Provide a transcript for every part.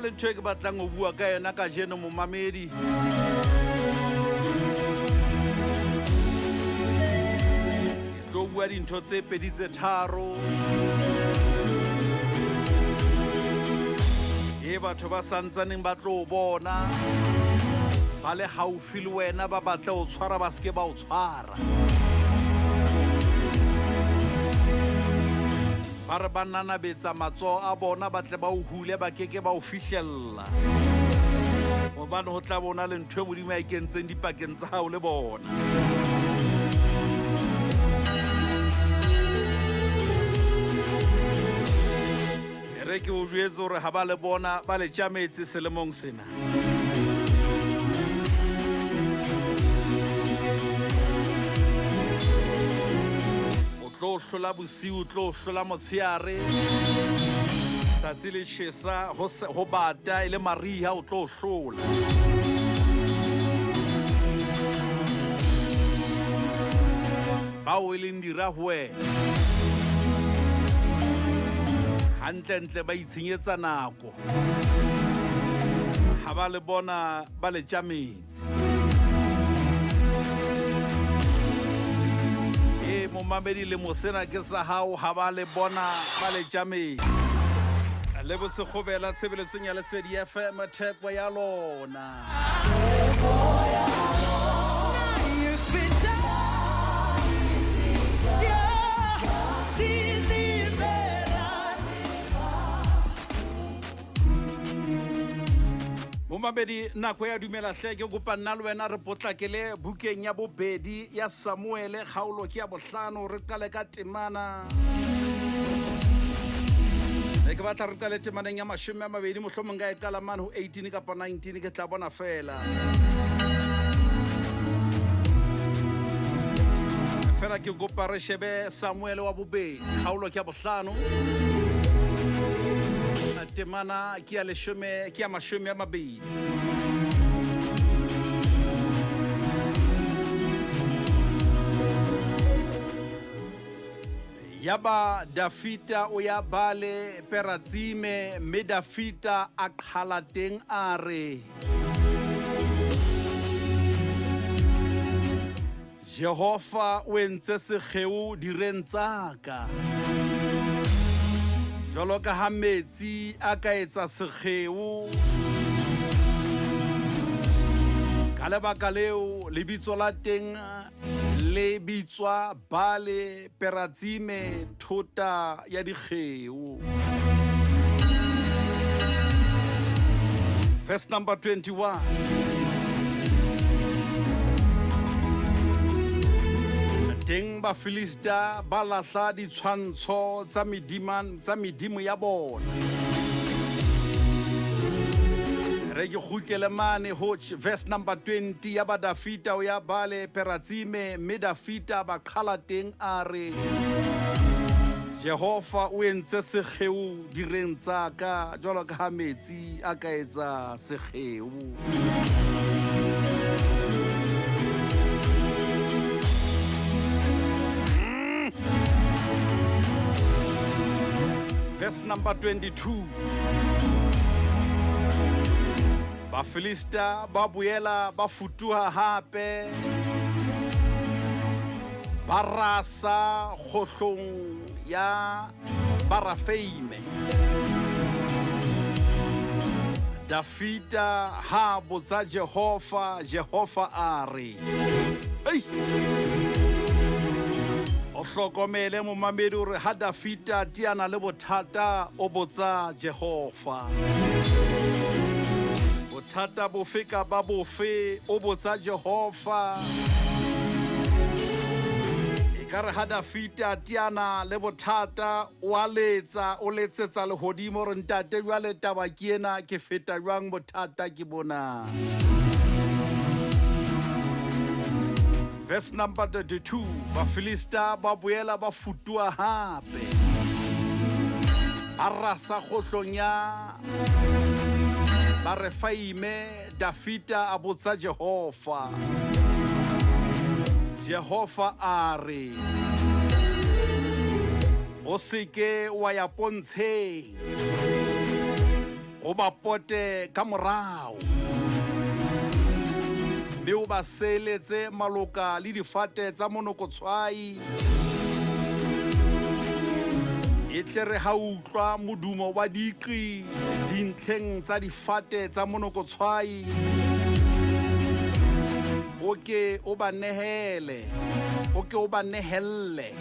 le ntho e ke batlang go bua ka yona ka jeno momamedi ke tlo bua dintho tse pedi tse tharo batho ba santsaneng ba tlo bona ba le haufi le wena ba batla o tshwara ba ske ba o tshwara ba re ba nanabetsa matsoho a bona ba tle ba o hule ba keke ba o fihlella gobane go tla bona le ntho e modimo a ikentseng dipakeng tsa hao le bona re ke o jwetse gore ha ba le bona ba le tšametse selemong sena o tlo hlola bosiu o tlo hlola motsheare tsatsi le tjhesa go bata e le mariha o tlo hlola bao e leng dirahwe hantle ba itshenyetsa nako ha ba le bona ba le tšametse momamedi le mosena ke sa hao ha ba le bona ba le tšametse le bosekgobela tshebeletsong ya Lesedi FM theko ya lona momamedi nako ya dumela hle ke kopa nna le wena re potlakele bukeng ya bobedi ya Samuele kgaolo ke ya bohlano re qale ka temana ke batla re qale temaneng ya 20 mohlomong ga e qala mane ho 18 kapa 19 ke tla bona fela ke kopa re shebe Samuele wa bobedi kgaolo ke ya bohlano temana ke ya 20 yaba Dafita o ya bale peratsime me Dafita a qhala teng a re Jehova o entse segeu direng tsaka jalo ka ha metsi a ka etsa segeu ka lebaka leo lebitso la teng le bitswa bale peratsime thota ya digeu verse number 21 teng ba Filista ba lahla ditshwantsho tsa medimo ya bona re ke khutlele mane ho verse number 20 ya ba Dafita o ya bale peratsime me Dafita ba qhala teng a re Jehova o entse segeu direng tsaka jwalo ka ha metsi a ka etsa segeu verse number 22 ba Filista ba boela ba futuha hape ba rasa khohlong ya Barafeime Dafita ha botsa Jehova a re hey o hlokomele momamedi hore ha Dafita tiana le bothata o botsa Jehova bothata bofe ka ba bofe o botsa Jehova ekare ha Dafita tiana le bothata o letsetsa lehodimo re ntate jwale taba ke ena ke feta jwang bothata ke bona verse number 32 ba Filista ba boela ba futua hape ba rasa khohlong ya Barafeime Dafita a botsa Jehova a re o seke wa ya pontsheng o ba pote ka morao mme o ba seletse maloka le difate tsa monokotshwai e tle re ha utlwa modumo wa diqi dintlheng tsa difate tsa monokotshwai oke o ba nehele oke o ba nehelle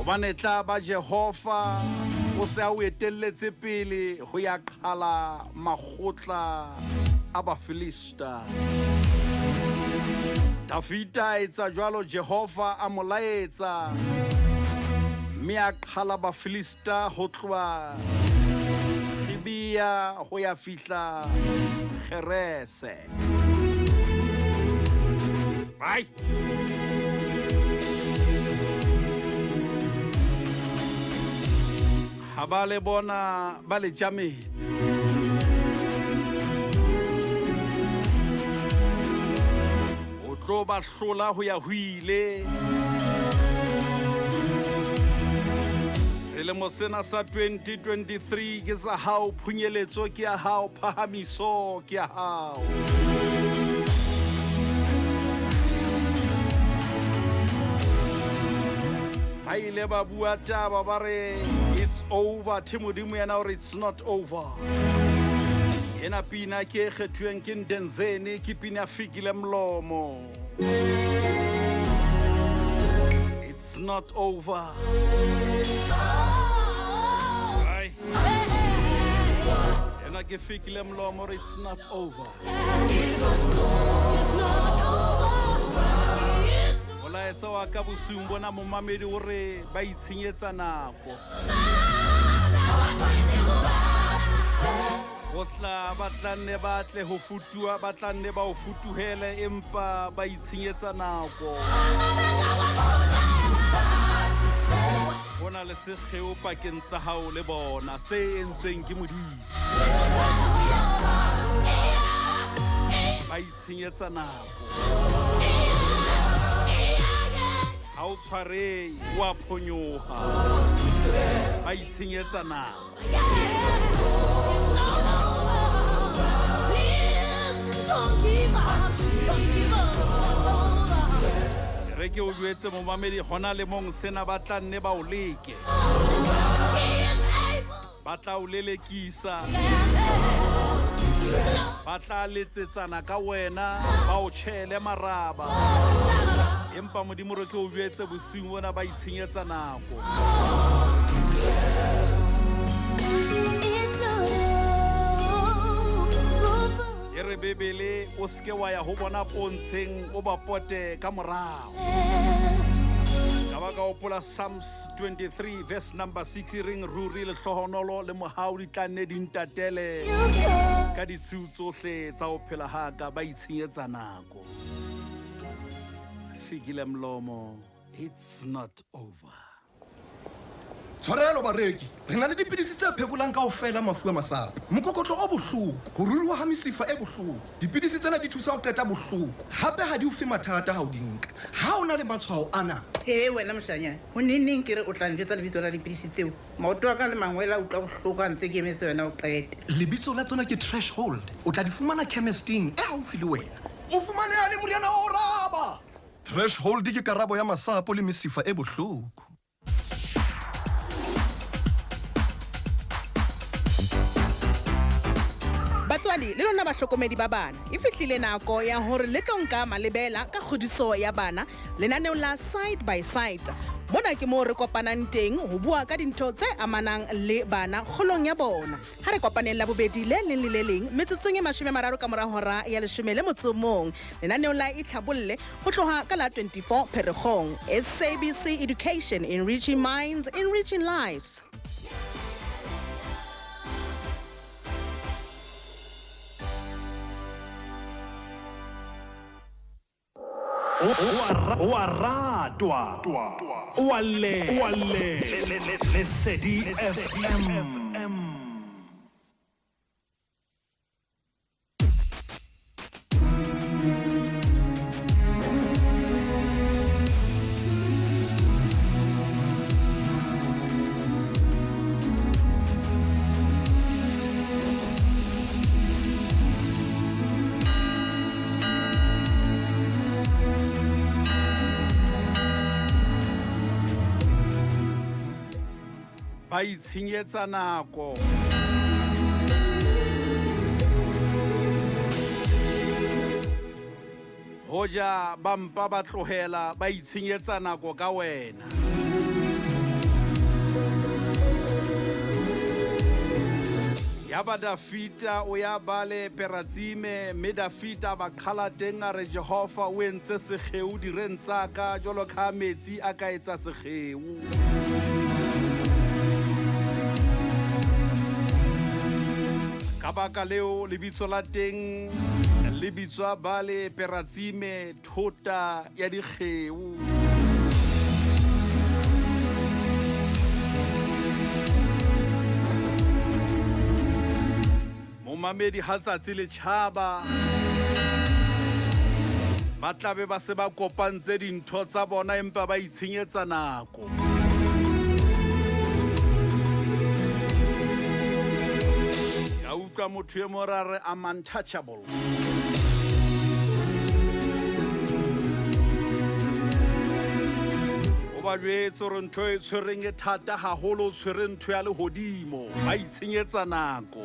obane tla ba Jehova o se a o etelletse pele ho ya qhala makgotla a Bafilista. Davida etsa jwalo Jehova a mo laetsa mme a qhala Bafilista ho tloha Gibea ho ya fihla Gerese. Bye. Ha ba le bona ba le jametse o tlo ba hlola ho ya huile selemo sena sa 2023 ke sa hao phunyeletso ke ya hao phahamiso ke ya hao ba ile ba bua taba ba re it's over Timodimo yana or it's not over ena pina ke kgethueng ke Ndenzeni ke pina fikile mlomo it's not over ai ena ke fikile mlomo it's not over Molaetsa wa ka bosung bona momamedi o re ba itshenyetsa nako batlanne batle ho futua batlanne ba o futuhele empa ba itshenyetsa nako bona le sekgeo pakeng tsa hao le bona se entsweng ke modimo ba itshenyetsa nako ha o tshware wa phonyoha ba itshenyetsa nako re ke o duetse momamedi hona le mong sena ba tla nne ba o leke ba tla o lelekisa ba tla letsetsana ka wena ba o tshele maraba empa modimo re ke o duetse bosing bona ba itshenyetsa nako re bebele o ske wa ya ho bona pontsheng o ba pote ka morao ka ba ka opola Psalms 23 verse number 6 ring ruri le hlohonolo le mohau di tlanne di ntatele ka ditsu tsohle tsa o phela ha ka ba itshenyetsa nako fikile mlomo it's not over Tshwarelo bareki re na le dipidisi tse phekolang kaofela mafu a masapo mokokotlo o bohloko ho ruruha ha mesifa e bohloko dipidisi tsena di thusa ho qeta bohloko hape ha di o fe mathata ha o di nka ha o na le matshwao ana wena moshanyana ho neng ke re o tla njwetsa lebitso la dipidisi tseo maoto a ka le mangwela utlwa bohloko a ntse ke emetse wena o qete lebitso la tsona ke Threshold o tla di fumana chemisteng e haufi le wena o fumaneha le moriana o raba Threshold ke karabo ya masapo le mesifa e bohloko Batswadi le lona bahlokomedi ba bana e fihlile nako ya hore le tlo nka malebela ka kgodiso ya bana lenaneong la side by side mona ke mo re kopanang teng ho bua ka dintho tse amanang le bana kgolong ya bona ha re kopaneng la bobedi le leng le le leng metsotsong e 30 ka mora hora ya 11 lenaneong la itlhabolle ho tloha ka la 24 Pherekgong SABC Education, enriching minds, enriching lives. Wa ratwa wa le Lesedi FM. ba itshenyetsa nako. Hoja bampa ba tlohela ba itshenyetsa nako ka wena. Ya ba Dafita o ya bale peratsime me Dafita ba khala teng a re Jehova o entse segeu direng tsa ka jolo kha metsi a ka etsa segeu. Ka baka leo lebitso la teng le bitswa bale peratsime thota ya dikgeu. Momamedi ha tsatsi le tjhaba ba tlabe ba se ba kopantse dintho tsa bona empa ba itshenyetsa nako. Ka utlwa motho e morare I'm untouchable. Ba jwetse hore ntho e tshwereng e thata haholo, o tshwere ntho ya lehodimo, ba itshenyetsa nako.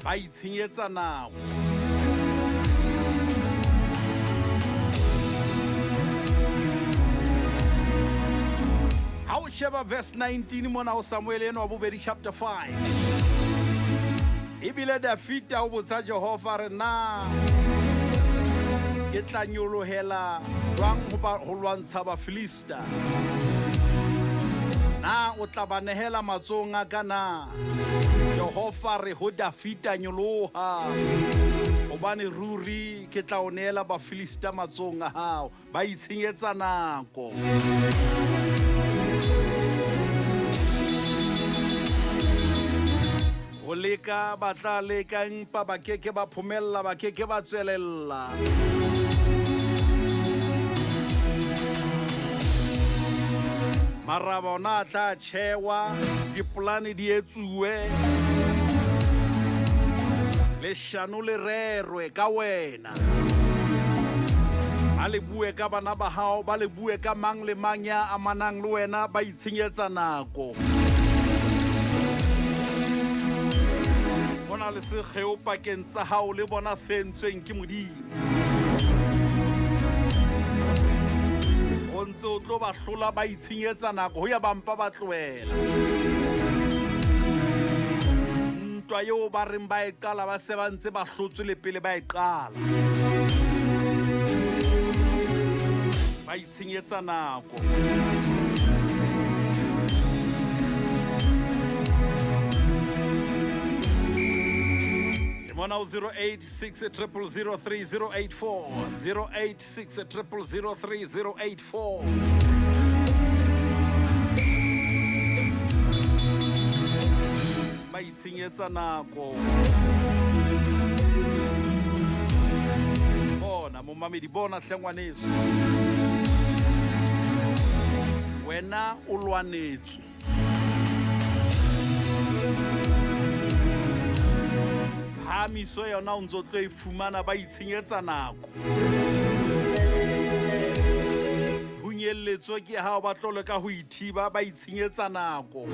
Ba itshenyetsa nako. Ha o sheba verse 19 mona o Samuel eno wa bobedi chapter 5. Ebile Dafita o botsa Jehova re na ke tla nyolohela jwang ho lwantsha Bafilista? Na o tla ba nehela matsong a ka na? Jehova re ho Dafita nyoloha, hobane ruri ke tla o nehela Bafilista matsong a hao. Ba itshenyetsa nako. O leka ba tla leka empa ba keke ba phomella, ba keke ba tswelella. Mara bona tla tjhewa, dipolane di etsuwe, leshano le rerwe ka wena. Ba le bue ka bana ba hao, ba le bue ka mang le mang ya amanang le wena, ba itshenyetsa nako. Bona le segeo pakeng tsa hao le bona se entsweng ke Modimo. O ntse o tlo ba hlola ba itshenyetsa nako, ho ya bampa ba tlohela. Ntwa eo ba reng ba e qala ba se ba ntse ba hlotswe le pele ba e qala. Ba itshenyetsa nako. Mona 086 000 3084 086 000 3084. Ba itshenyetsa nako. Bona momamedi, bona hlengwaneso, wena o lwanetswe. Hamiso yona o ntso tlo e fumana, ba itshenyetsa nako. Hunyelletso ke ha ba tlo leka ho ithiba, ba itshenyetsa nako.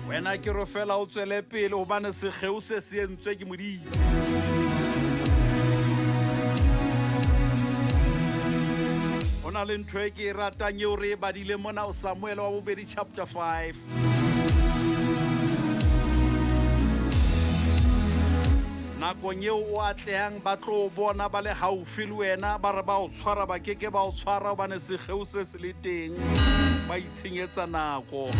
Wena ke re fela o tswele pele hobane segeu se se entswe ke Modimo. Hona le ntho e ke e ratang eo re e badile mona o Samuel wa bobedi chapter 5. Nakong eo o atlehang ba tlo bona ba le haufi le wena, ba re ba o tshwara ba keke ba o tshwara hobane segeu se se le teng, ba itshenyetsa nako.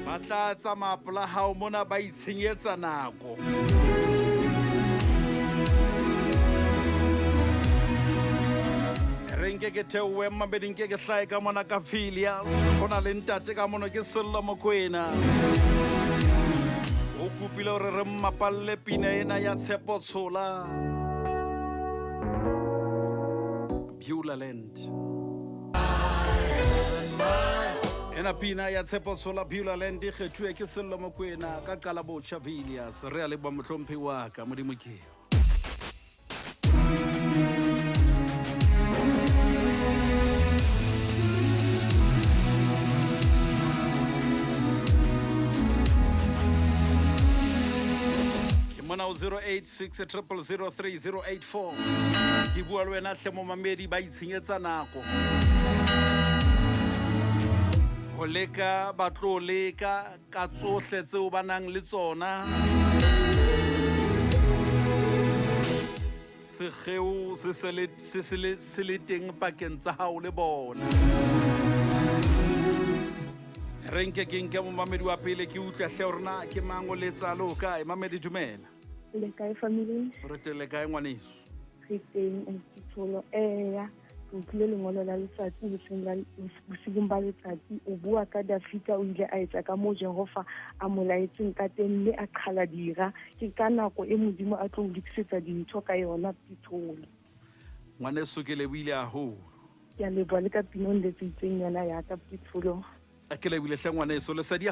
Ba tla tsamaya pela hao mona, ba itshenyetsa nako. Renke ke theowe mabedi nke ke hlae ka mona ka Filias, hona le ntate ka mona ke Sello Mokoena. O o kopile gore re mmapalle pina ena ya Tshepo Tshola Beulah Land. Ena pina ya Tshepo Tshola Beulah Land e kgethuwe ke Sello Mokoena ka Kalabotjha Villiers. Re a leboha motlhomphi wa ka Modimo ke. Mona 086 0003084 ke bua le wena hle mo mamedi ba itshenyetsa nako ho leka ba tlo leka ka tsohle tseo ba nang le tsona segeu se le teng pakeng tsa hao le bona. Renke ke mo mamedi wa pele ke utlwa hle hore na ke mango letsa lo kae mamedi dumela. Le kae family? Re tele kae ngwaneso? Re teng Tsholo ya o tlile lengolo la letsatsi bosigong ba letsatsi o bua ka Dafita o ile a etsa ka mo Jehova a molaetseng ka teng le a qhala dira ke ka nako e modimo a tlo dikisetsa dintho ka yona Tsholo. Ngwaneso ke lebile a ho. Ke a leboha le ka pinong le tsitseng yana ya ka Tsholo. A ke lebile hle ngwaneso le sa di